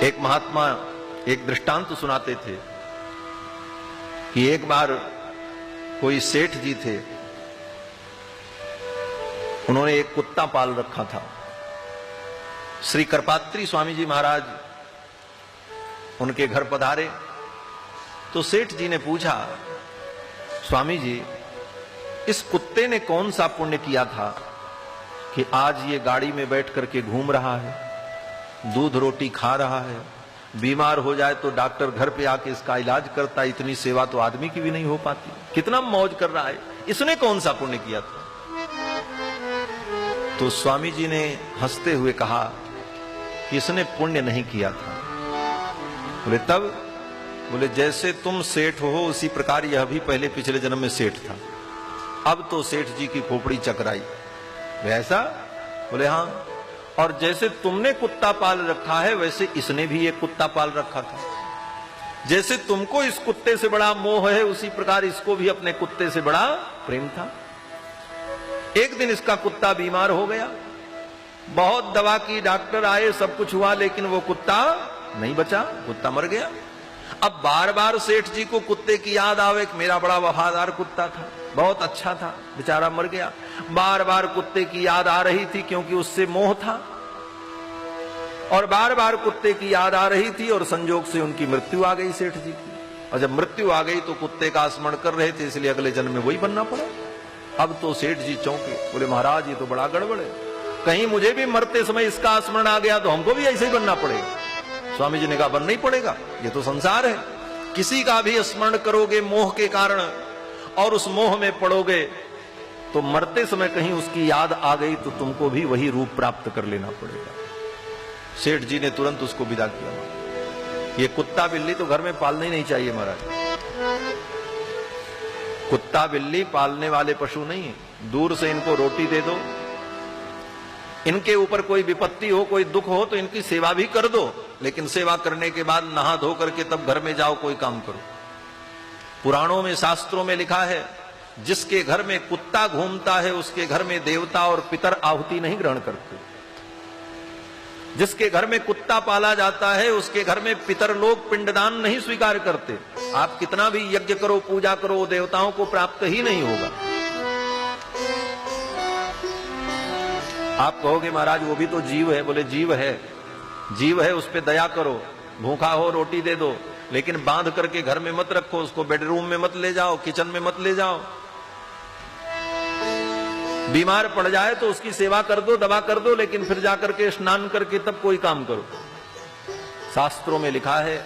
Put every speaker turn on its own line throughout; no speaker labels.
एक महात्मा एक दृष्टांत सुनाते थे कि एक बार कोई सेठ जी थे, उन्होंने एक कुत्ता पाल रखा था। श्री करपात्री स्वामी जी महाराज उनके घर पधारे तो सेठ जी ने पूछा, स्वामी जी, इस कुत्ते ने कौन सा पुण्य किया था कि आज ये गाड़ी में बैठ करके घूम रहा है, दूध रोटी खा रहा है, बीमार हो जाए तो डॉक्टर घर पे आके इसका इलाज करता है। इतनी सेवा तो आदमी की भी नहीं हो पाती। कितना मौज कर रहा है, इसने कौन सा पुण्य किया था? तो स्वामी जी ने हंसते हुए कहा कि इसने पुण्य नहीं किया था। बोले तब? बोले जैसे तुम सेठ हो उसी प्रकार यह भी पहले पिछले जन्म में सेठ था, अब तो सेठ जी की खोपड़ी चकराई। वैसा? बोले हाँ। और जैसे तुमने कुत्ता पाल रखा है वैसे इसने भी एक कुत्ता पाल रखा था। जैसे तुमको इस कुत्ते से बड़ा मोह है उसी प्रकार इसको भी अपने कुत्ते से बड़ा प्रेम था। एक दिन इसका कुत्ता बीमार हो गया, बहुत दवा की, डॉक्टर आए, सब कुछ हुआ, लेकिन वो कुत्ता नहीं बचा, कुत्ता मर गया। अब बार बार सेठ जी को कुत्ते की याद आवे कि मेरा बड़ा वफादार कुत्ता था, बहुत अच्छा था, बेचारा मर गया। बार बार कुत्ते की याद आ रही थी क्योंकि उससे मोह था, और बार बार कुत्ते की याद आ रही थी, और संजोग से उनकी मृत्यु आ गई सेठ जी की। और जब मृत्यु आ गई तो कुत्ते का स्मरण कर रहे थे, इसलिए अगले जन्म में वही बनना पड़ा। अब तो सेठ जी चौंके, बोले महाराज ये तो बड़ा गड़बड़ है, कहीं मुझे भी मरते समय इसका स्मरण आ गया तो हमको भी ऐसे ही बनना पड़ेगा। स्वामी जी ने कहा बनना ही पड़ेगा, ये तो संसार है। किसी का भी स्मरण करोगे मोह के कारण और उस मोह में पड़ोगे तो मरते समय कहीं उसकी याद आ गई तो तुमको भी वही रूप प्राप्त कर लेना पड़ेगा। सेठ जी ने तुरंत उसको विदा किया। ये कुत्ता बिल्ली तो घर में पालना ही नहीं चाहिए महाराज। कुत्ता बिल्ली पालने वाले पशु नहीं है। दूर से इनको रोटी दे दो, इनके ऊपर कोई विपत्ति हो, कोई दुख हो तो इनकी सेवा भी कर दो, लेकिन सेवा करने के बाद नहा धो करके तब घर में जाओ, कोई काम करो। पुराणों में, शास्त्रों में लिखा है, जिसके घर में कुत्ता घूमता है उसके घर में देवता और पितर आहुति नहीं ग्रहण करते। जिसके घर में कुत्ता पाला जाता है उसके घर में पितर लोग पिंडदान नहीं स्वीकार करते। आप कितना भी यज्ञ करो, पूजा करो, देवताओं को प्राप्त ही नहीं होगा। आप कहोगे महाराज वो भी तो जीव है। बोले जीव है, जीव है, उस पे दया करो, भूखा हो रोटी दे दो, लेकिन बांध करके घर में मत रखो, उसको बेडरूम में मत ले जाओ, किचन में मत ले जाओ। बीमार पड़ जाए तो उसकी सेवा कर दो, दवा कर दो, लेकिन फिर जाकर के स्नान करके तब कोई काम करो। शास्त्रों में लिखा है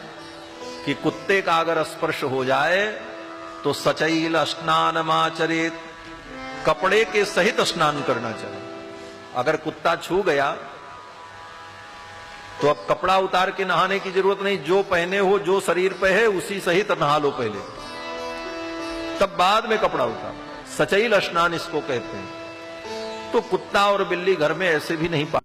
कि कुत्ते का अगर स्पर्श हो जाए तो सचैल स्नानमाचरेत, कपड़े के सहित स्नान करना चाहिए। अगर कुत्ता छू गया तो अब कपड़ा उतार के नहाने की जरूरत नहीं, जो पहने हो, जो शरीर पे है उसी सहित नहा लो पहले, तब बाद में कपड़ा उतारो। सचैल स्नान इसको कहते हैं। तो कुत्ता और बिल्ली घर में ऐसे भी नहीं पा